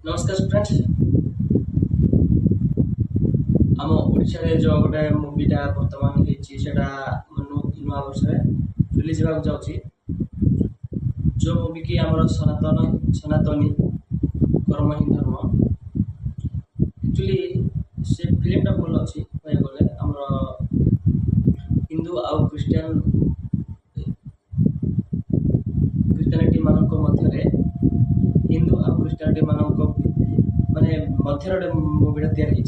नमस्कार फ्रेंड्स। आम ओडिशा रे जो गोटे मूवीटा वर्तमान होती से नुआ वर्ष रिलीज होगा जाऊँगी। जो मूवी की आम सनातनी कर्म ही धर्म एक्चुअली से फिल्मटा भल अच्छी कह गले आम हिंदू आउ क्रिश्चियनिटी मान मध्य हिंदू आउ क्रिश्चियनिटी मान माने मध्य गोटे मूवीटा तैयारी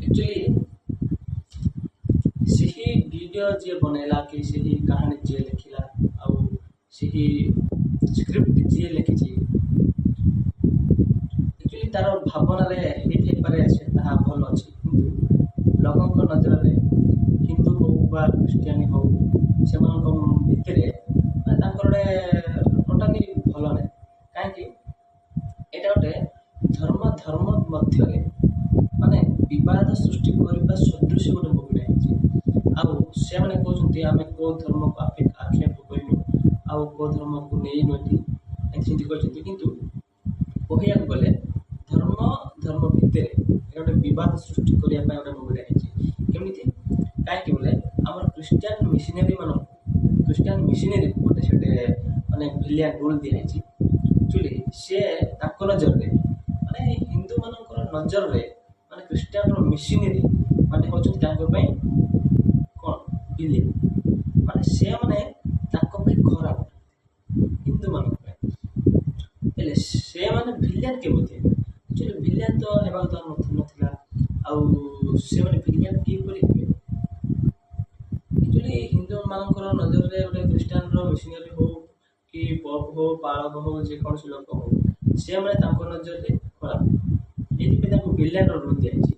एक्चुअली सही वीडियो जी बनैला कि सही कहानी जी लिखिला आउ सही स्क्रिप्ट जी लिखी एक्चुअली तार भावना रे हिट पारे से ता भल अछि किंतु लोगों नजर रे हिंदू हो बा क्रिश्चियन हो से भितर टोटाली भल ना कहीं एटा गोटे धर्म धर्म मध्य माने विवाद सृष्टि करने सदृश गोटे मूवीटा से मैंने कहते आम कौ धर्म को आक्षेप करूँ आउ कौ धर्म को नहीं नुटी कहते कितु कहया गले धर्म धर्म भितर गोटे विवाद सृष्टि करने गोटे मूवीटा केमी कहीं बोले आम क्रिश्चियन मिशनरी गोटे से माने भिलियन रोल दिखाई एक्चुअली सी नजर में माने हिंदू मान नजर में माने क्रिश्चियन मिशनरी माने होचुं कौन विलेन माने से माने खराब हिंदू मान से माने विलेन केमती एक्चुअली विलेन तो हेबा तो नथिला आउ से माने विलेन की करी एक्चुअली हिंदू मानकर नजर में गोटे क्रिश्चियन मिशनरी हो कि पप हो पालक हो जेकोसी लोक हो से माने नजर में खराब ये विलेन रोल दिखाई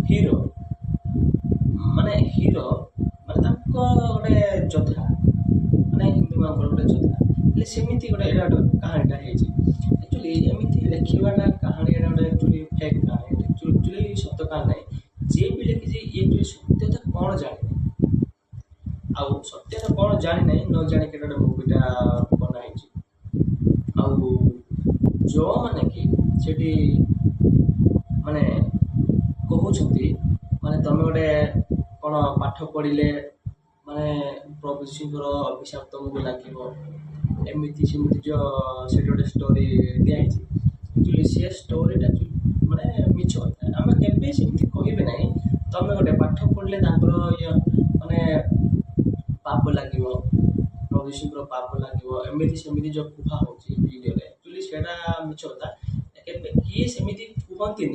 हीरो माने गोटे जोधा माने हिंदू मान गोटे जोधा सेमती गोटे कहानीटा एक्चुअली एमती लिखा कहानी गोटे एक्चुअली फेक कहानी एक्चुअली सत्य कहानी ना जी भी लिखी ये सत्यता कौन जाने आउ सत्यता कौन जानी ना न जाने गोटे मूवीटा बनाई जो माने कि सेठी माने कहते माने तुम गोटे कौन पाठ पढ़ले माने प्रभु सिंह अभिशाप तुमको लगे एमती सेमती जो से गोटे स्टोरी दिखाई एक्चुअली सी स्टोरीटा माने मिछ आम केवे सेमती कहबे ना तुम गोटे पाठ पढ़ले माने पाप लगे प्रभु सिंह पाप लगे एमती सेमती जो कुहा हो वीडियो एक्चुअली से मिछ कथा किए सेमती कहती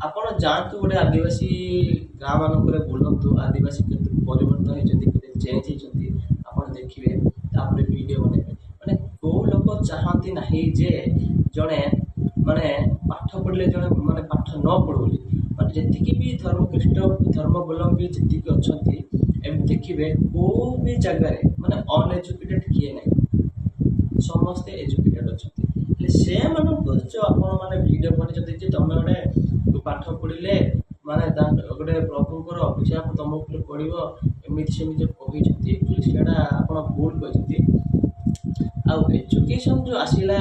आपण जातु गोटे आदिवासी गाँ मानक बुलतु आदिवासी परिवर्तन होती चेंज होती आप देखिए वीडियो बनइबे माने कौ लोक चाहती ना जे जड़े माने पाठ पढ़ले जड़े माने पाठ न पढ़ोली माने जी भी धर्म धर्मावलम्बी जी अच्छा देखिए कौ भी जगार माने अनएजुकेटेड किए ना समस्ते एजुकेटेड अच्छा से जो आपने वीडियो बनी तुम गोटे पाठ पढ़ले माने गोटे प्रभुंर अभिशाप तुम उपर पड़ो एमती सेमती कहते से भूल कहते एजुकेशन जो आसला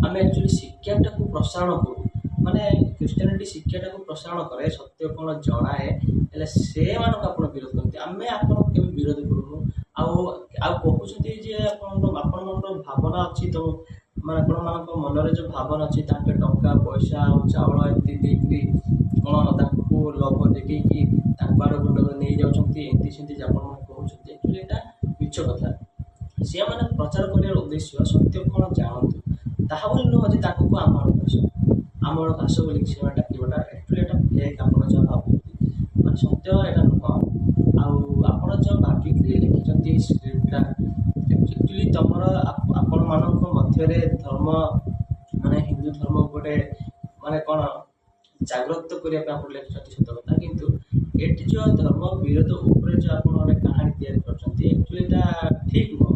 आम एक्चुअली शिक्षाटा को प्रसारण करूँ माने क्रिश्चियनिटी शिक्षाटा को प्रसारण करे सत्य कौन जनाए से आप विरोध करते आम आप विरोध करूँ कहते आप भावना अच्छी तो माने आपण मनरे जो भावना अच्छी टंका पैसा चाउल एमती कौन लोभ देखी आड़ गुंड नहीं जाती कहते एक्चुअली मिछ कथा सी मैंने प्रचार कर उद्देश्य सत्य कौन जानतु ताहा नुह जे आमर घास बोली से डाकटा एक्चुअली फेक आप भावती मैं सत्य यहाँ नुह आप जो भाविक लिखिं स्क्रिप्टा एक्चुअली तुम आपण मान मध्य धर्म माने हिंदू धर्म गोटे माने कौन जागृत करने लिखिं सत कथा किंतु ये जो धर्म विरोध उपर जो आप कहानी एक्चुअली ठीक नुह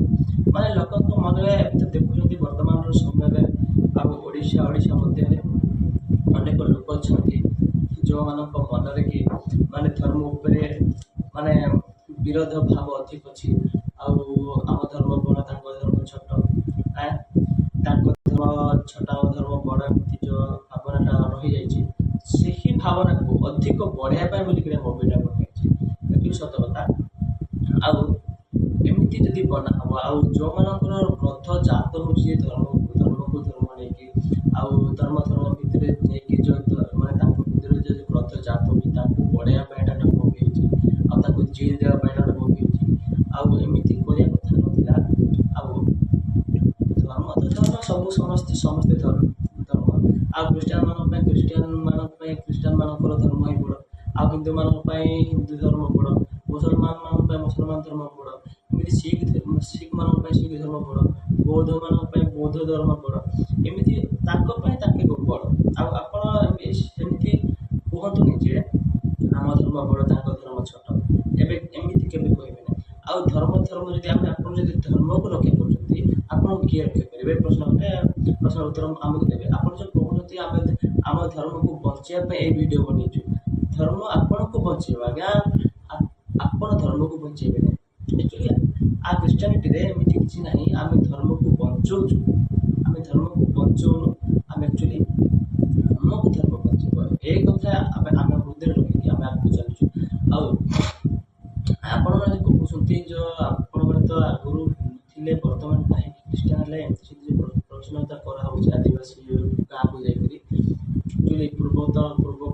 माने लोक मन में देखुं वर्तमान समय ओडिशा मध्य अनेक लोक अच्छा जो मान मन कि माने धर्म उपरे माने विरोध भाव अधिक अच्छी आम धर्म बड़ा धर्म छोट ଭାବନାକୁ ଅଧିକ ବଢ଼ାଇବା ପାଇଁ ବୋଲିକିରି ମୁଭିଟା ବନେଇଛି। ଏଠି ସତ କଥା। ଆଉ ଏମିତି ଯଦି ବନା ହବ, ଆଉ ଯେଉଁମାନଙ୍କର କ୍ରୋଧ ଜାତ ହେଉଛି ଯେ ଧର୍ମକୁ ଧର୍ମ ନେଇକି, ଆଉ ଧର୍ମ ଭିତରେ ନେଇକି ମାନେ ତାଙ୍କ ଭିତରେ ଯଦି କ୍ରୋଧ ଜାତ ହେଉଛି ତାକୁ ବଢ଼ାଇବା ପାଇଁ ଏଇଟା ମୁଭି ହେଇଛି, ଆଉ ତାକୁ ଜେଲ୍ ଦେବା ପାଇଁ ଏଇଟା ମୁଭି ହେଇଛି। ଆଉ ଏମିତି କରିବା କଥା ନଥିଲା। ଆଉ ଧର୍ମ ତ ଧର୍ମ, ସମସ୍ତେ ଧର୍ମ। ଆଉ ଖ୍ରୀଷ୍ଟିଆନମାନଙ୍କର ଧର୍ମ ହିଁ ବଡ଼, ଆଉ ହିନ୍ଦୁମାନଙ୍କ ପାଇଁ ହିନ୍ଦୁ ଧର୍ମ ବଡ଼, ମୁସଲମାନମାନଙ୍କ ପାଇଁ ମୁସଲମାନ ଧର୍ମ ବଡ଼, ଏମିତି ଶିଖମାନଙ୍କ ପାଇଁ ଶିଖ ଧର୍ମ ବଡ଼, ବୌଦ୍ଧମାନଙ୍କ ପାଇଁ ବୌଦ୍ଧ ଧର୍ମ ବଡ଼, ଏମିତି ତାଙ୍କ ପାଇଁ ତାଙ୍କେ ବଡ଼। ଆଉ ଆପଣ ସେମିତି କୁହନ୍ତୁନି ଯେ ଆମ ଧର୍ମ ବଡ଼ ତାଙ୍କ ଧର୍ମ ଛୋଟ, ଏବେ ଏମିତି କେବେ କହିବେ ନାହିଁ। ଆଉ ଧର୍ମ ଯଦି ଆପଣ ଯଦି ଧର୍ମକୁ ରକ୍ଷା କରୁଛନ୍ତି, ଆପଣଙ୍କୁ କିଏ ରକ୍ଷା କରିବେ? ପ୍ରଶ୍ନ ଉତ୍ତର ଆମକୁ ଦେବେ। ଆପଣ ଯେଉଁ କହୁଛନ୍ତି ଆମେ ଆମ ଧର୍ମକୁ ବଞ୍ଚିବା ପାଇଁ ଏଇ ଭିଡ଼ିଓ ବନେଇଛୁ, ଧର୍ମ ଆପଣଙ୍କୁ ବଞ୍ଚେଇବ ଆଜ୍ଞା, ଆପଣ ଧର୍ମକୁ ବଞ୍ଚେଇବେ ନାହିଁ। ଆକ୍ଚୁଆଲି ଖ୍ରୀଷ୍ଟିଆନିଟିରେ ଏମିତି କିଛି ନାହିଁ ଆମେ ଧର୍ମକୁ ବଞ୍ଚଉଛୁ, ଆମେ ଧର୍ମକୁ ବଞ୍ଚଉନୁ, ଆମେ ଆକ୍ଚୁଆଲି ଆମକୁ ଧର୍ମ ବଞ୍ଚେଇବ ଏଇ କଥା ଆମେ ହୃଦୟରେ ରଖିକି ଆମେ ଆଗକୁ ଚାଲିଛୁ। ଆଉ ଆପଣମାନେ କହୁଛନ୍ତି ଯେଉଁ ଆପଣମାନେ ତ ଆଗରୁ ଥିଲେ, ବର୍ତ୍ତମାନ କାହିଁକି ଖ୍ରୀଷ୍ଟିଆନ ହେଲେ? ଏମିତି ଯଦି ପ୍ରଶ୍ନଟା କରାହେଉଛି ଆଦିବାସୀ ଗାଁକୁ ଯାଇକରି, ଆକ୍ଚୁଆଲି ପୂର୍ବ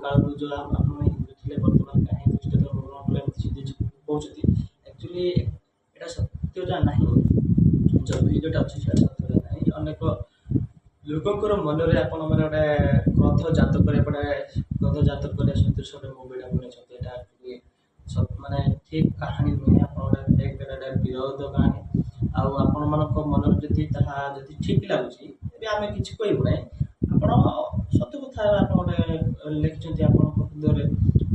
କାଳରୁ ଯେଉଁ ଆପଣମାନେ ହିନ୍ଦୁ ଥିଲେ, ବର୍ତ୍ତମାନ କାହିଁକି ଖ୍ରୀଷ୍ଟ ଧର୍ମ ଗ୍ରହଣ କଲେ, ଏମିତି ଯଦି କହୁଛନ୍ତି, ଆକ୍ଚୁଆଲି ଏଇଟା ସତ୍ୟଟା ନାହିଁ। ଯେଉଁ ଭିଡ଼ିଓଟା ଅଛି ସେଇଟା ସତ୍ୟଟା ନାହିଁ। ଅନେକ ଲୋକଙ୍କର ମନରେ ଆପଣମାନେ ଗୋଟେ କ୍ରୋଧ ଜାତ କରିବା ସଦୃଶ ଗୋଟେ ମୁଭିଟା ବନେଇଛନ୍ତି। ଏଇଟା ଆକ୍ଚୁଆଲି ମାନେ ଠିକ୍ କାହାଣୀ ନୁହେଁ, ଆପଣ ଗୋଟେ ବିରୋଧ କାହାଣୀ। ଆଉ ଆପଣମାନଙ୍କ ମନରେ ଯଦି ତାହା ଠିକ୍ ଲାଗୁଛି ତେବେ ଆମେ କିଛି କହିବୁ ନାହିଁ। ଆପଣ ସତ କଥା ଆପଣ ଲେଖିଛନ୍ତି ଆପଣଙ୍କ ହୃଦୟରେ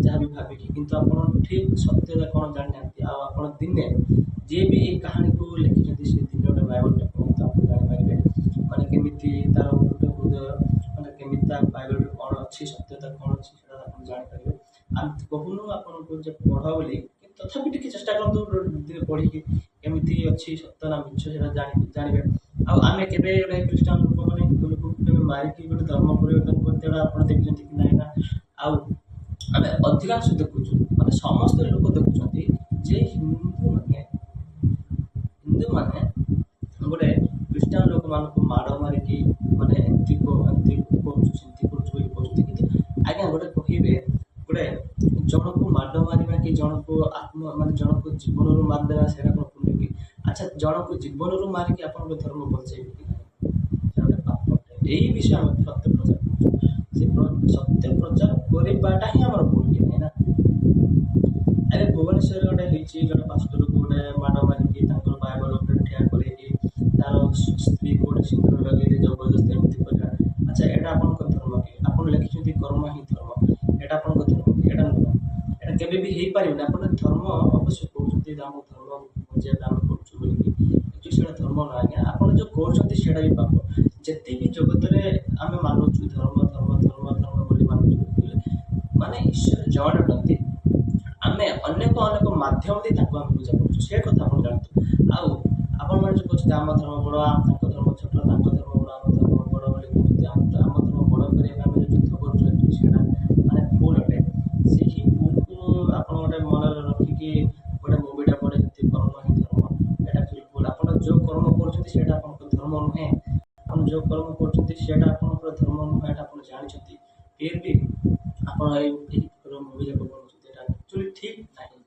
ଯାହା ବି ଭାବିକି, କିନ୍ତୁ ଆପଣ ଠିକ୍ ସତ୍ୟତା କ'ଣ ଜାଣିନାହାନ୍ତି। ଆଉ ଆପଣ ଦିନେ ଯିଏ ବି ଏଇ କାହାଣୀକୁ ଲେଖିଛନ୍ତି ସେ ଦିନେ ଗୋଟେ ବାଇବଲଟା ପଢ଼ନ୍ତୁ, ଆପଣ ଜାଣିପାରିବେ ମାନେ କେମିତି ତାର ଗୋଟେ ହୃଦୟ, ମାନେ କେମିତି ତା ବାଇବଲରେ କ'ଣ ଅଛି, ସତ୍ୟତା କ'ଣ ଅଛି ସେଟା ଆପଣ ଜାଣିପାରିବେ। ଆମେ କହୁନୁ ଆପଣଙ୍କୁ ଯେ ପଢ଼ ବୋଲି, ତଥାପି ଟିକେ ଚେଷ୍ଟା କରନ୍ତୁ ପଢ଼ିକି କେମିତି ଅଛି ସତ୍ୟ ନା ମିଛ ସେଟା ଜାଣିବେ। ଆଉ ଆମେ କେବେ ଗୋଟେ ଖ୍ରୀଷ୍ଟିଆନ ଲୋକମାନେ ହିନ୍ଦୁ ଲୋକଙ୍କୁ କେବେ ମାରିକି ଗୋଟେ ଧର୍ମ ପରିବର୍ତ୍ତନ କରିଦେବା ଆପଣ ଦେଖିଛନ୍ତି କି ନାହିଁ ନା? ଆଉ ଆମେ ଅଧିକାଂଶ ଦେଖୁଛୁ, ମାନେ ସମସ୍ତ ଲୋକ ଦେଖୁଛନ୍ତି ଯେ ହିନ୍ଦୁମାନେ ଗୋଟେ ଖ୍ରୀଷ୍ଟିଆନ ଲୋକମାନଙ୍କୁ ମାଡ଼ ମାରିକି ମାନେ ଏମିତି କରୁଛୁ ସେମିତି କରୁଛୁ ବୋଲି କହୁଛନ୍ତି। କିନ୍ତୁ ଆଜ୍ଞା ଗୋଟେ କହିବେ, ଗୋଟେ ଜଣକୁ ମାଡ଼ ମାରିବା କି ଜଣକୁ ଜଣକୁ ଜୀବନରୁ ମାରିଦେବା ସେଇଟା କ'ଣ ପୁଣ୍ୟ କି? ଆଚ୍ଛା, ଜଣକୁ ଜୀବନରୁ ମାରିକି ଆପଣଙ୍କ ଧର୍ମ ବଞ୍ଚେଇବେ କି ନାହିଁ? ସେଇଟା ଗୋଟେ ପାପ ଅଟେ। ଏଇ ବିଷୟ ଆମେ ସତ୍ୟ ପ୍ରଚାର କରୁଛୁ। ସେ ସତ୍ୟ ପ୍ରଚାର କରିବାଟା ହିଁ ଆମର ଭୁଲ କି ନାହିଁ ନା? ଏବେ ଭୁବନେଶ୍ୱରରେ ଗୋଟେ ହେଇଛି, ଜଣେ ପାଷ୍ଟରକୁ ଗୋଟେ ମାଡ଼ ମାରିକି ତାଙ୍କର ବାଇବଲ ଉପରେ ଠିଆ କରେଇକି ତାର ସ୍ତ୍ରୀକୁ ଗୋଟେ ସିନ୍ଦୁର ଲଗେଇକି ଜବରଦସ୍ତି ଏମିତି କରିବା। ଆଚ୍ଛା, ଏଇଟା ଆପଣଙ୍କ ଧର୍ମ କି? ଆପଣ ଲେଖିଛନ୍ତି କର୍ମ ହିଁ ଧର୍ମ, ଏଇଟା ଆପଣଙ୍କ ଧର୍ମ କି? ଏଇଟା ନୁହଁ, ଏଇଟା କେବେ ବି ହେଇପାରିବନି। ଆପଣ ଧର୍ମ ଅବଶ୍ୟ କହୁଛନ୍ତି ଆମ ଧର୍ମ ବଞ୍ଚେଇବା ଆମେ କରୁଛୁ ବୋଲିକି, କିନ୍ତୁ ସେଇଟା ଧର୍ମ ନୁହଁ ଆଜ୍ଞା। ଆପଣ ଯେଉଁ କରୁଛନ୍ତି ସେଇଟା ବି ପାପ। ଯେତିକି ଜଗତରେ ଆମେ ମାନୁଛୁ ଧର୍ମ ବୋଲି ମାନୁଛୁ, ମାନେ ଈଶ୍ୱର ଜଣେ ଅଟନ୍ତି। ଆମେ ଅନେକ ମାଧ୍ୟମ ଦେଇ ତାଙ୍କୁ ଆମେ ପୂଜା କରୁଛୁ, ସେ କଥା ଆପଣ ଜାଣନ୍ତୁ। ଆଉ ଆପଣମାନେ ଯେଉଁ କହୁଛନ୍ତି ଆମ ଧର୍ମ ବଡ଼, ତାଙ୍କ ଧର୍ମ ଛୋଟ, ତାଙ୍କ ଧର୍ମ ବଡ଼, ଆମ ଧର୍ମ ବଡ଼ ବୋଲି କହୁଛନ୍ତି, ଆମ ଧର୍ମ ବଡ଼ କରିବା ପାଇଁ ଆମେ ଯେଉଁ ଯୁଦ୍ଧ କରୁଛୁ, ସେଇଟା ମାନେ ଭୁଲ ଅଟେ। ସେହି ଭୁଲକୁ ଆପଣ ଗୋଟେ ମନରେ ରଖିକି ଗୋଟେ ମୁଭିଟା ବନେଇଛନ୍ତି କର୍ମ ହିଁ ଧର୍ମ, ଏଇଟା ଭୁଲ। ଆପଣ ଯେଉଁ କର୍ମ କରୁଛନ୍ତି ସେଇଟା ଆପଣଙ୍କ ଧର୍ମ ନୁହେଁ। ଆପଣ ଯେଉଁ କର୍ମ କରୁଛନ୍ତି ସେଇଟା ଆପଣଙ୍କର ଧର୍ମ ନୁହେଁ, ଏଇଟା ଆପଣ ଜାଣିଛନ୍ତି, ଫିର୍ ବି ଆପଣ ଏହି ମୁଭି ଯାକ ବନଉଛନ୍ତି, ଏଇଟା ଆକ୍ଚୁଆଲି ଠିକ୍ ନାହିଁ।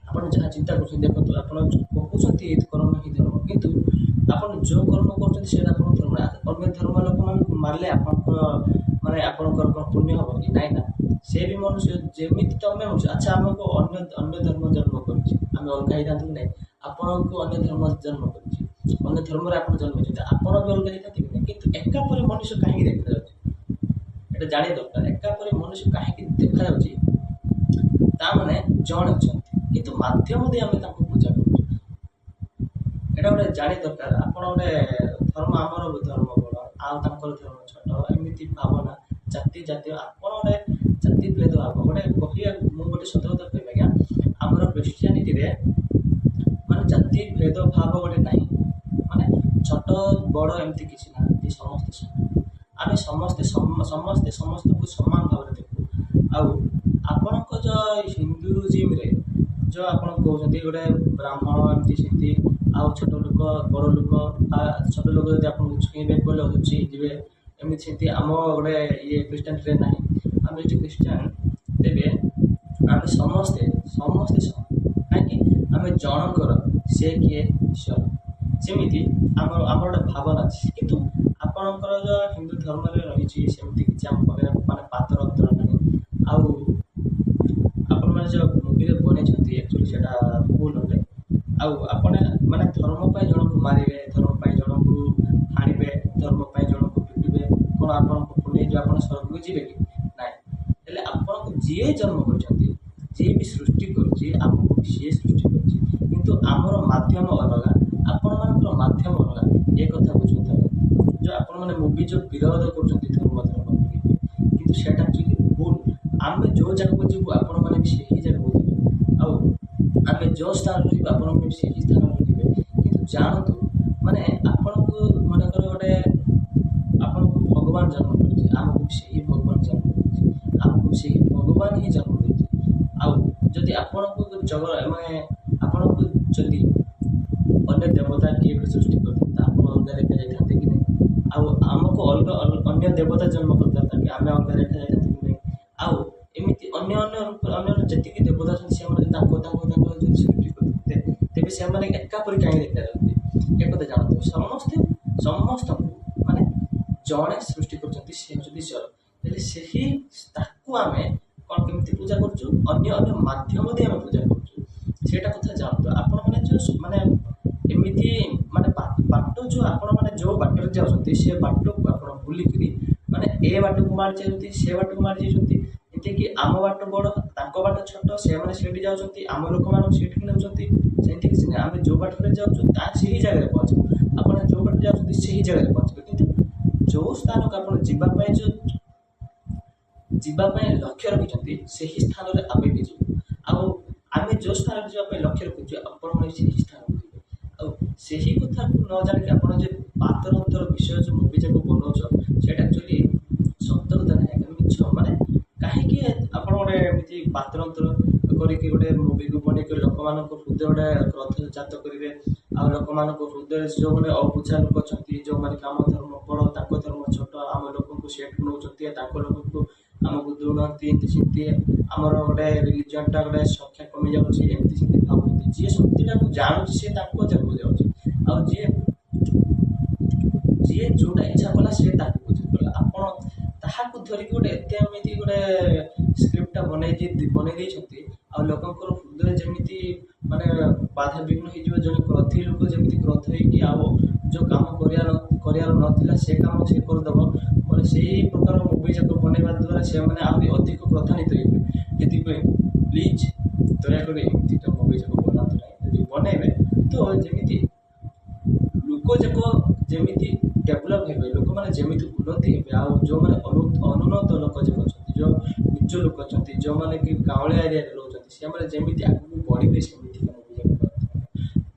ଆପଣ ଯାହା ଚିନ୍ତା କରୁଛନ୍ତି, ଦେଖନ୍ତୁ ଆପଣ କହୁଛନ୍ତି କର୍ମ ହିଁ ଧର୍ମ, କିନ୍ତୁ ଆପଣ ଯେଉଁ କର୍ମ କରୁଛନ୍ତି ସେଇଟା ଆପଣଙ୍କ ଧର୍ମ। ଅନ୍ୟ ଧର୍ମ ଲୋକମାନଙ୍କୁ ମାରିଲେ ଆପଣଙ୍କର କ'ଣ ପୁଣ୍ୟ ହେବ କି? ନାଇଁ ନା, ସେ ବି ମନୁଷ୍ୟ ଯେମିତି ତମେ ହଉଛି। ଆଚ୍ଛା, ଆମକୁ ଅନ୍ୟ ଧର୍ମ ଜନ୍ମ କରିଛି, ଆମେ ଅଲଗା ହେଇଥାନ୍ତୁ କି ନାହିଁ? ଆପଣଙ୍କୁ ଅନ୍ୟ ଧର୍ମ ଜନ୍ମ କରିଛି, ଅନ୍ୟ ଧର୍ମରେ ଆପଣ ଜନ୍ମ ହେଇଛନ୍ତି, ଆପଣ ବି ଅଲଗା ହେଇଥାନ୍ତି କି ନାହିଁ? କିନ୍ତୁ ଏକା ପରି ମନୁଷ୍ୟ କାହିଁକି ଦେଖାଯାଉଛି ଏଇଟା ଜାଣିବା ଦରକାର। ଏକା ପରି ମନୁଷ୍ୟ କାହିଁକି ଦେଖାଯାଉଛି? ତାମାନେ ଜଣେ ଅଛନ୍ତି, କିନ୍ତୁ ମାଧ୍ୟମ ଦେଇ ଆମେ ତାଙ୍କୁ ପୂଜା କରୁଛୁ, ଏଇଟା ଗୋଟେ ଜାଣିବା ଦରକାର। ଆପଣ ଗୋଟେ ଧର୍ମ, ଆମର ଧର୍ମ ବଡ଼ ଆଉ ତାଙ୍କର ଧର୍ମ ଛୋଟ, ଏମିତି ଭାବନା ଜାତୀୟ ଆପଣ ଗୋଟେ ଜାତି ଭେଦଭାବ ଗୋଟେ କହିବା। ମୁଁ ଗୋଟେ ସତ କଥା କହିବି ଆଜ୍ଞା, ଆମର ଖ୍ରୀଷ୍ଟିଆନିଟିରେ ମାନେ ଜାତି ଭେଦଭାବ ଗୋଟେ ନାହିଁ, ମାନେ ଛୋଟ ବଡ଼ ଏମିତି କିଛି ନାହାନ୍ତି, ସମସ୍ତେ ଆମେ ସମସ୍ତଙ୍କୁ ସମାନ ଭାବରେ ଦେଖୁ। ଆଉ ଆପଣଙ୍କ ଯେଉଁ ହିନ୍ଦୁଜିମ୍ରେ ଯେଉଁ ଆପଣ କହୁଛନ୍ତି ଗୋଟେ ବ୍ରାହ୍ମଣ ଏମିତି ସେମିତି ଆଉ ଛୋଟ ଲୋକ ବଡ଼ ଲୋକ ଛୋଟ ଲୋକ ଯଦି ଆପଣଙ୍କୁ ଛୁଇଁବେ କହିଲେ ଲୁଚି ଯିବେ ଏମିତି ସେମିତି ଆମ ଗୋଟେ ଖ୍ରୀଷ୍ଟିଆନିଟିରେ ନାହିଁ। ଆମେ ଯଦି ଖ୍ରୀଷ୍ଟିଆନ ତେବେ ଆମେ ସମସ୍ତେ ସମସ୍ତେ କାହିଁକି ଆମେ ଜଣଙ୍କର ସେ କିଏ ଈଶ୍ୱର। ସେମିତି ଆମର ଗୋଟେ ଭାବନା ଅଛି, କିନ୍ତୁ ଆପଣଙ୍କର ଯେଉଁ ହିନ୍ଦୁ ଧର୍ମରେ ରହିଛି ସେମିତି କିଛି ଆମ ପାଖରେ ମାନେ ପାତର ଅନ୍ତର ନାହିଁ। ଆଉ ଆପଣମାନେ ଯେଉଁ ମୁଭିରେ ବନେଇଛନ୍ତି ଆକ୍ଚୁଆଲି ସେଇଟା ଭୁଲ ଅଟେ। ଆଉ ଆପଣ ମାନେ ଧର୍ମ ପାଇଁ ଜଣକୁ ମାରିବେ, ଧର୍ମ ପାଇଁ ଜଣକୁ ହାଣିବେ, ଧର୍ମ ପାଇଁ ଜଣକୁ ପିଟିବେ, କ'ଣ ଆପଣଙ୍କୁ ନେଇଯିବେ ଆପଣ ସ୍ୱର୍ଗକୁ ଯିବେ କି? ନାହିଁ। ହେଲେ ଆପଣଙ୍କୁ ଯିଏ ଜନ୍ମ କରିଛନ୍ତି, ଯିଏ ବି ସୃଷ୍ଟି କରୁଛି ଆମକୁ ସିଏ ସୃଷ୍ଟି କରୁଛି, କିନ୍ତୁ ଆମର ମାଧ୍ୟମ ଅଲଗା, ଆପଣମାନଙ୍କର ମାଧ୍ୟମ ଅଲଗା। ଏ କଥା ବୁଝୁଥାଉ। ଯେଉଁ ଆପଣମାନେ ମୁଭି ଯେଉଁ ବିରୋଧ କରୁଛନ୍ତି ଧର୍ମ କିନ୍ତୁ ସେଇଟା ଆକ୍ଚୁଆଲି ଭୁଲ। ଆମେ ଯେଉଁ ଜାଗାକୁ ଯିବୁ ଆପଣମାନେ ବି ସେହି ଜାଗାକୁ ଯିବେ, ଆଉ ଆମେ ଯେଉଁ ସ୍ଥାନରେ ଯିବୁ ଆପଣମାନେ ବି ସେହି ସ୍ଥାନରେ ଯିବେ। କିନ୍ତୁ ଜାଣନ୍ତୁ ମାନେ ଆପଣଙ୍କୁ ମନେକର ଗୋଟେ ଆପଣଙ୍କୁ ଭଗବାନ ଜନ୍ମ କରିଛି, ଆମକୁ ବି ସେହି ଭଗବାନ ଜନ୍ମ କରିଛି, ଆମକୁ ସେହି ଭଗବାନ ହିଁ ଜନ୍ମ ଦେଇଛି। ଆଉ ଯଦି ଆପଣଙ୍କୁ ମାନେ ଆପଣଙ୍କୁ ଯଦି ଅନ୍ୟ ଦେବତା କିଏ ବି ସୃଷ୍ଟି କରିଥାନ୍ତା ଆପଣ ଅଲଗା ଦେଖାଯାଇଥାନ୍ତେ କି ନାହିଁ? ଆଉ ଆମକୁ ଅଲଗା ଅନ୍ୟ ଦେବତା ଜନ୍ମ କରିଥାନ୍ତା କି ଆମେ ଅଲଗା ଦେଖାଯାଇଥାନ୍ତେ କି ନାହିଁ? ଆଉ ଏମିତି ଅନ୍ୟ ଯେତିକି ଦେବତା ଅଛନ୍ତି ସେମାନେ ତାଙ୍କ ଯଦି ସୃଷ୍ଟି କରିଥାନ୍ତେ ତେବେ ସେମାନେ ଏକା ପରି କାହିଁକି ଦେଖାଯାଆନ୍ତି? ଏ କଥା ଜାଣନ୍ତୁ। ସମସ୍ତଙ୍କୁ ମାନେ ଜଣେ ସୃଷ୍ଟି କରୁଛନ୍ତି, ସେ ହେଉଛନ୍ତି ଈଶ୍ୱର। ହେଲେ ସେହି ତାକୁ ଆମେ କ'ଣ କେମିତି ପୂଜା କରୁଛୁ? ଅନ୍ୟ ମାଧ୍ୟମ ଦେଇ ଆମେ ପୂଜା କରୁଛୁ। ସେଇଟା କଥା ଜାଣନ୍ତୁ। ଆପଣମାନେ ଯେଉଁ ମାନେ ଏମିତି ମାନେ ବାଟ ଯେଉଁ ଆପଣମାନେ ଯେଉଁ ବାଟରେ ଯାଉଛନ୍ତି ସେ ବାଟକୁ ଆପଣ ବୁଲିକିରି ମାନେ ଏ ବାଟକୁ ମାରି ଯାଉଛନ୍ତି, ସେ ବାଟକୁ ମାରି ଯାଉଛନ୍ତି। ଏମିତିକି ଆମ ବାଟ ବଡ଼, ତାଙ୍କ ବାଟ ଛୋଟ, ସେମାନେ ସେଇଠି ଯାଉଛନ୍ତି, ଆମ ଲୋକମାନଙ୍କୁ ସେଇଠିକି ନେଉଛନ୍ତି। ସେମିତି କିଛି ନାହିଁ। ଆମେ ଯେଉଁ ବାଟରେ ଯାଉଛୁ ସେହି ଜାଗାରେ ପହଞ୍ଚିବୁ। ଆପଣ ଯେଉଁ ବାଟରେ ଯାଉଛନ୍ତି ସେହି ଜାଗାରେ ପହଞ୍ଚିବେ, କିନ୍ତୁ ଯେଉଁ ସ୍ଥାନକୁ ଆପଣ ଯିବା ପାଇଁ ଲକ୍ଷ୍ୟ ରଖିଛନ୍ତି ସେହି ସ୍ଥାନରେ ଆମେ ବି ଯିବୁ। ଆଉ ଆମେ ଯେଉଁ ସ୍ଥାନରେ ଯିବା ପାଇଁ ଲକ୍ଷ୍ୟ ରଖୁଛୁ ଆପଣମାନେ ସେହି ସ୍ଥାନକୁ ଯିବେ। ଆଉ ସେହି କଥାକୁ ନ ଜାଣିକି ଆପଣ ଯେ ପାତର ଅନ୍ତର ବିଷୟ ଯେଉଁ ମୁଭି ଯାକ ବନଉଛ ସେଇଟା ଆକ୍ଚୁଆଲି ସତ କଥା ନାହିଁ, ମିଛ। ମାନେ କାହିଁକି ଆପଣ ଗୋଟେ ଏମିତି ପାତର ଅନ୍ତର କରିକି ଗୋଟେ ମୁଭିକୁ ବନେଇକି ଲୋକମାନଙ୍କ ହୃଦୟ ଗୋଟେ କ୍ରୋଧ ଜାତ କରିବେ। ଆଉ ଲୋକମାନଙ୍କ ହୃଦୟରେ ଯେଉଁମାନେ ଅବୁଝା ଲୋକ ଅଛନ୍ତି, ଯେଉଁମାନେ କି ଆମ ଧର୍ମ ବଡ଼ ତାଙ୍କ ଧର୍ମ ଛୋଟ, ଆମ ଲୋକଙ୍କୁ ସେଠୁ ନେଉଛନ୍ତି, ତାଙ୍କ ଲୋକଙ୍କୁ ଆମକୁ ଦେଉନାହାନ୍ତି, ଏମିତି ସେମିତି ଆମର ଗୋଟେ ରିଲିଜନଟା ଗୋଟେ ସଂଖ୍ୟା କମି ଯାଉଛି, ଏମିତି ସେମିତି ଭାବୁଛନ୍ତି। ଯିଏ ସତ୍ୟଟାକୁ ଜାଣୁଛି ସେ ତାଙ୍କ ଜାଗାକୁ ଯାଉଛି, ଆଉ ଯିଏ ଯେଉଁଟା ଇଚ୍ଛା କଲା ସେ ତାକୁ ବୁଝି କଲା। ଆପଣ ତାହାକୁ ଧରିକି ଗୋଟେ ଏତେ ଏମିତି ଗୋଟେ ସ୍କ୍ରିପ୍ଟଟା ବନେଇ ଦେଇଛନ୍ତି, ଆଉ ଲୋକଙ୍କର ହୃଦୟ ଯେମିତି ମାନେ ବାଧାବିଘ୍ନ ହେଇଯିବ। ଜଣେ କ୍ରୋଧୀ ଲୋକ ଯେମିତି କ୍ରୋଧ ହେଇକି ଆଉ ଯେଉଁ କାମ କରିବାର ନଥିଲା ସେ କାମ ସେ କରିଦେବ, ମାନେ ସେହି ପ୍ରକାର ମୁଭି ଯାକ ବନେଇବା ଦ୍ୱାରା ସେମାନେ ଆହୁରି ଅଧିକ କ୍ରୋଧାନ୍ୱିତ ହେଇଯିବେ। ସେଥିପାଇଁ ପ୍ଲିଜ୍ ଦୟାକରି ଏମିତିଟା ମୁଭି ଯାକ ବନାନ୍ତୁ ନାହିଁ। ଯଦି ବନେଇବେ ତ ଯେମିତି ଲୋକ ଯାକ ଯେମିତି ଡେଭଲପ୍ ହେବେ, ଲୋକମାନେ ଯେମିତି ଉନ୍ନତି ହେବେ, ଆଉ ଯେଉଁମାନେ ଅନୁନ୍ନତ ଲୋକ ଯାକ ଅଛନ୍ତି, ଯେଉଁ ନିଜ ଲୋକ ଅଛନ୍ତି, ଯେଉଁମାନେ କି ଗାଉଁଳିଆ ଏରିଆରେ ରହୁଛନ୍ତି, ସେମାନେ ଯେମିତି ଆଗକୁ ବଢ଼ିବେ ସେମିତି ମୁଭି ଯାକ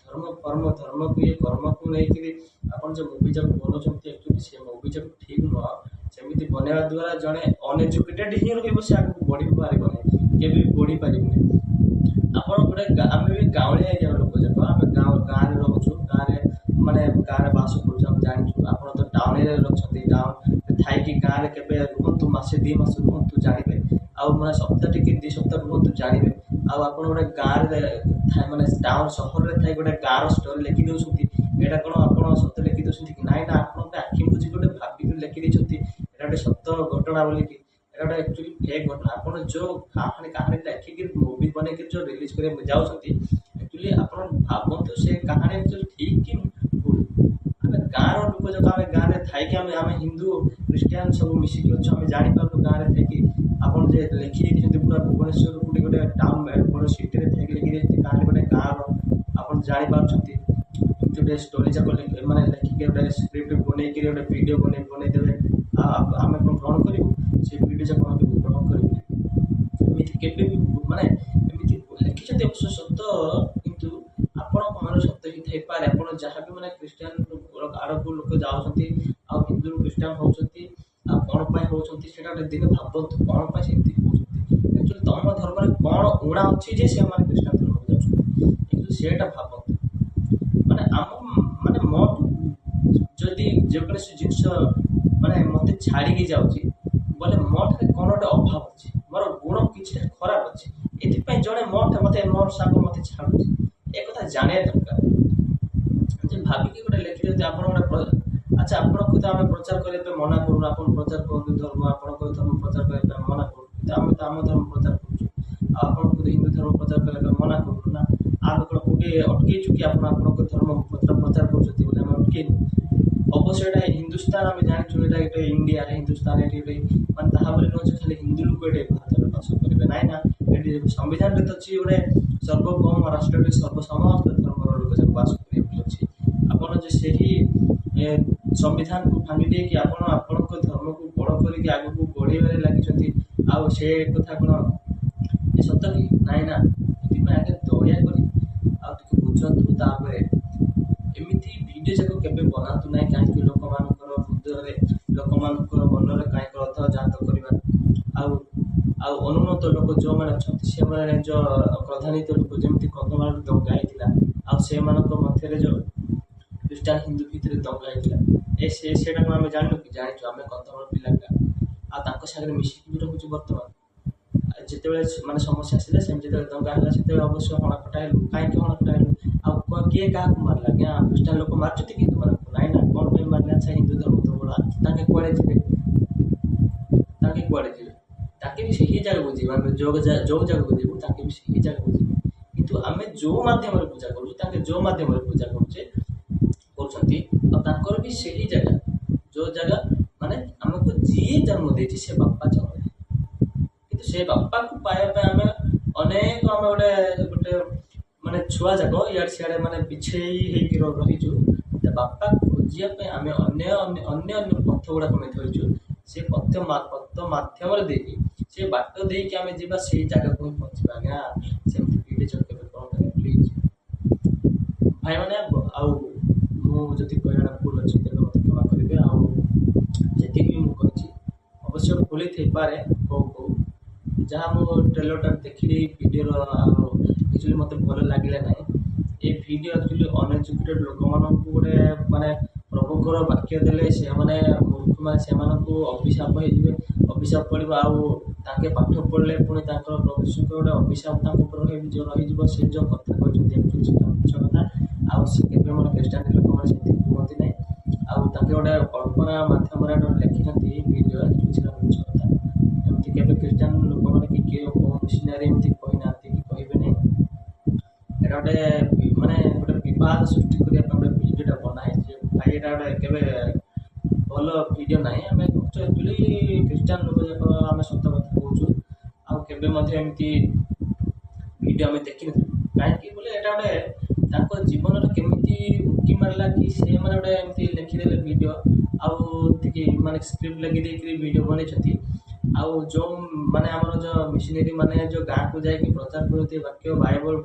ଧର୍ମକୁ କର୍ମକୁ ନେଇକିରି ଆପଣ ଯେଉଁ ମୁଭି ଯାକ ବନାଉଛନ୍ତି ଆକ୍ଚୁଆଲି ସେ ମୁଭି ଯାକ ଠିକ୍ ନୁହଁ। ସେମିତି ବନେଇବା ଦ୍ୱାରା ଜଣେ ଅନଏଜୁକେଟେଡ୍ ହିଁ ରହିବ, ସେ ଆଗକୁ ବଢ଼ି ପାରିବ ନାହିଁ, କେବେ ବି ବଢ଼ିପାରିବନି। ଆପଣ ଗୋଟେ ଆମେ ବି ଗାଉଁଳିଆ ଏରିଆ ଲୋକ ଯାକ, ଆମେ ଗାଁରେ ରହୁଛୁ, ଗାଁରେ ବାସ କରୁଛୁ, ଆମେ ଜାଣିଛୁ। ଆପଣ ତ ଟାଉନ ଏରିଆରେ ଅଛନ୍ତି, ଟାଉନରେ ଥାଇକି ଗାଁରେ କେବେ ରୁହନ୍ତୁ, ମାସେ 2 ମାସ ରୁହନ୍ତୁ ଜାଣିବେ, ଆଉ ମାନେ ସପ୍ତାହଟେ କି 2 ସପ୍ତାହ ରୁହନ୍ତୁ ଜାଣିବେ। ଆଉ ଆପଣ ଗୋଟେ ଗାଁରେ ଥାଏ ମାନେ ଟାଉନ ସହରରେ ଥାଇ ଗୋଟେ ଗାଁର ଷ୍ଟୋରି ଲେଖି ଦେଉଛନ୍ତି, ଏଇଟା କ'ଣ ଆପଣ ସତ ଲେଖି ଦେଉଛନ୍ତି କି? ନାଇଁ ନା, ଆପଣଙ୍କ ଆଖି ବୁଝି ଗୋଟେ ଭାବିକି ଲେଖି ଦେଇଛନ୍ତି ଏଇଟା ଗୋଟେ ସତ ଘଟଣା ବୋଲିକି। ଏଇଟା ଗୋଟେ ଆକ୍ଚୁଆଲି ଫେକ୍ ଘଟଣା। ଆପଣ ଯେଉଁ କାହାଣୀ ଲେଖିକି ମୁଭି ବନେଇକି ଯେଉଁ ରିଲିଜ୍ କରିବାକୁ ଯାଉଛନ୍ତି ଆକ୍ଚୁଆଲି ଆପଣ ଭାବନ୍ତୁ ସେ କାହାଣୀ ଆକ୍ଚୁଆଲି ଠିକ୍ କି ଭୁଲ। ଆମେ ଗାଁର ଲୋକ ଯାକ, ଆମେ ଗାଁରେ ଥାଇକି ଆମେ ହିନ୍ଦୁ ଖ୍ରୀଷ୍ଟିଆନ ସବୁ ମିଶିକି ଅଛୁ, ଆମେ ଜାଣିପାରୁଛୁ ଗାଁରେ ଥାଇକି। ଆପଣ ଯେ ଲେଖି ଦେଇଛନ୍ତି ପୁରା ଭୁବନେଶ୍ୱର ଗୋଟେ ଟାଉନ ବଡ଼ ସିଟିରେ ଥାଇକି ଲେଖି ଦେଇଛନ୍ତି କାହାଣୀ ଗୋଟେ ଗାଁର, ଆପଣ ଜାଣିପାରୁଛନ୍ତି। ଏମିତି ଗୋଟେ ଷ୍ଟୋରି ଯାକ ମାନେ ଲେଖିକି ଗୋଟେ ସ୍କ୍ରିପ୍ଟ ବନେଇକି ଗୋଟେ ଭିଡ଼ିଓ ବନେଇଦେବେ, ଆଉ ଆମେ କ'ଣ ଗ୍ରହଣ କରିବୁ? ସେ ଭିଡ଼ିଓ ଯାକ ଆମେ ଗ୍ରହଣ କରିବୁ ନାହିଁ। ଏମିତି କେବେ ବି ମାନେ ଏମିତି ଲେଖିଛନ୍ତି ଅବଶ୍ୟ ସତ, କିନ୍ତୁ ଆପଣଙ୍କ ମନରେ ସତ ହିଁ ଥାଇପାରେ। ଆପଣ ଯାହା ବି ମାନେ ଖ୍ରୀଷ୍ଟିଆନ ଆଡ଼କୁ ଲୋକ ଯାଉଛନ୍ତି ଆଉ ହିନ୍ଦୁରୁ ଖ୍ରୀଷ୍ଟିଆନ ହେଉଛନ୍ତି, ଆଉ କ'ଣ ପାଇଁ ହେଉଛନ୍ତି ସେଇଟା ଗୋଟେ ଦିନ ଭାବନ୍ତୁ, କ'ଣ ପାଇଁ ସେମିତି ହେଉଛନ୍ତି। एक्चुअली तुम धर्म कौन उणा अच्छी जे से ख्रीष्टान धर्म को जाऊँ एक्चुअली सेटा भावतु माने आम माने मो जदि जेकोसी जिनस माने मते छाड़ी जाऊँगी बोले मोटे कौन गोटे अभाव अच्छे मोर गुण कि खराब अच्छे ये जड़े मोटे मत मोर सांग मत छाड़ू एक जाने दरकार भाविकी गोटे लिखी आप अच्छा आप आम प्रचार करने मना करूँ आप प्रचार करूँ धर्म आप धर्म प्रचार करने मना करूँ आम तो आम धर्म प्रचार करूँ हिंदू धर्म प्रचार करने मना करूँ ना आम कौन कौटे अटकईचु कि आप धर्म प्रचार कर अटकईनु अवश्य ये हिंदुस्तान आम जानूँ ये इंडिया हिंदुस्तान ये मानते नुह खाली हिंदू लोग ये भारत बास करेंगे ना ना ये संविधान तो अच्छी गोटे सर्वभौम राष्ट्र समस्त धर्म लोक जब बास कर अच्छी आपड़ से संविधान को भांगी देकी आपण धर्म को बड़ करके आग को बढ़े लगी से कथा कौन सत कि नाई ना ये आगे दया कर बुझंतु एमती भिडियो जाक केवे बनातु ना कहीं लोक मान हृदय लोक मान मन में कहीं अर्थ जात करवा अनुन्नत लोक जो मैंने अच्छा से जो प्रधानित लोक जमी कंधमाल दंगा होता से मध्य जो ख्रीष्टान हिंदू भितर दंगा होता से आम जानू कि जाचु आम कंधमाल पिला सागर मिसिकी भी रखुच बर्तमान जिते माने समस्या आसा से जो दंगा है से अवश्य हणाकटा हेलु कहीं हणाकटा हेलु किए क्या मारला क्या ख्रीष्टान लोक मार्च हिंदू मान नाई ना कौन पे मारले अच्छा हिंदू धर्म तो बड़ा कड़े जी कड़े जी ताके भी सही जगह जीवन जो जगह को जीव ताके भी सही जगह को जीव किंतु आम जो माध्यम पूजा करुचे जो माध्यम पूजा करुचे कर भी सही जगह जो जगह माने आमको जी जन्म देछि से बापा जन्म किंतु से बापा को पाया आम अनेक आम गोटे गोटे माने छुआ जाक इे सियाड़े माने पिछेई रहीचु बापा खोजिया आम अन्य अन्य अन्य पथ गुड़ाक धरीचु से पथ माध्यम से बाट देकी आम जा से जगह को पहुँचा आज्ञा सेमती कौन प्लीज भाई मैंने मुझे कहना भूल अच्छी तेज मत क्षमा करेंगे जी भी मुझे अवश्य भूल थी पारे कौ कौ जहाँ मुझे ट्रेलर देखी वीडियो एक्चुअली मत भल लगे ना ये वीडियो एक्चुअली अनएजुकेटेड लोक मान गोटे माने प्रभुकर वाक्य देले से माने मूर्ख माने से अभिशाप अभिशाप पड़ो आगे पाठ पढ़ले पुणी प्रभु यीशु गोटे अभिशाप रही से जो कथा कहते कथा आगे मोर ख्रीष्टान लोक मैंने कहते ना आगे गोटे कल्पना मध्यम लिखी वीडियो मिछ कथा एमती के ख्रीष्टान लोक मैंने किए मिशनारी एमती कहना कि कहे नहीं एटा गोटे माने गोटे विवाद सृष्टि करने गोटे भिडियोटा बनाए भाई ये गोटे भल भिडियो ना आम एक्चुअली ख्रीष्टान लोक जाक आम सत कथा कहूँ आमती भिडियो आम देखी कहीं बोले यहाँ गोटे जीवन केमी उकी मारला कि से मैंने गोटे एमती लिखिदे भिडियो माने स्क्रिप्ट लगी भिडियो बनई जो माने आमर जो मिशनरी माने जो गाँव को जाकि प्रचार करते वाक्य बाइबल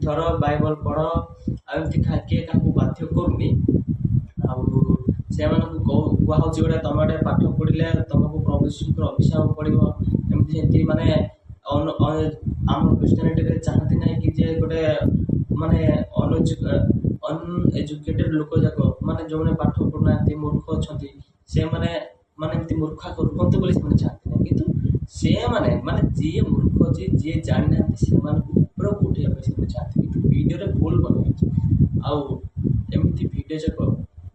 धर बाइबल पढ़ आमती किए क्या बाध्य करूनी से कहूँ गोटे तुम गोटे पाठ पढ़ले तुमको प्रभु यीशुर अभिशाप पड़ो एमती माने आम क्रिश्चियनिटी चाहती ना कि जे गोटे माने अनएजुकेटेड लोक जाक माने जो मैंने पाठ पढ़ुना मूर्ख अच्छा से माने एमती मूर्खा करते बोली से चाहती ना किंतु से माने माने जी मूर्ख जी जी जानी ना से ऊपर को उठे से चाहती कि वीडियो भूल बनाई आमती वीडियो जाक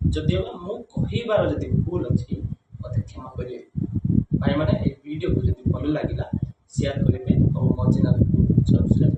जदि मुझार जब भूल अच्छी मत क्षमा करेंगे भाई मैंने वीडियो को जब भल लगे शेयर करेंगे और मो चैनल को सब्सक्राइब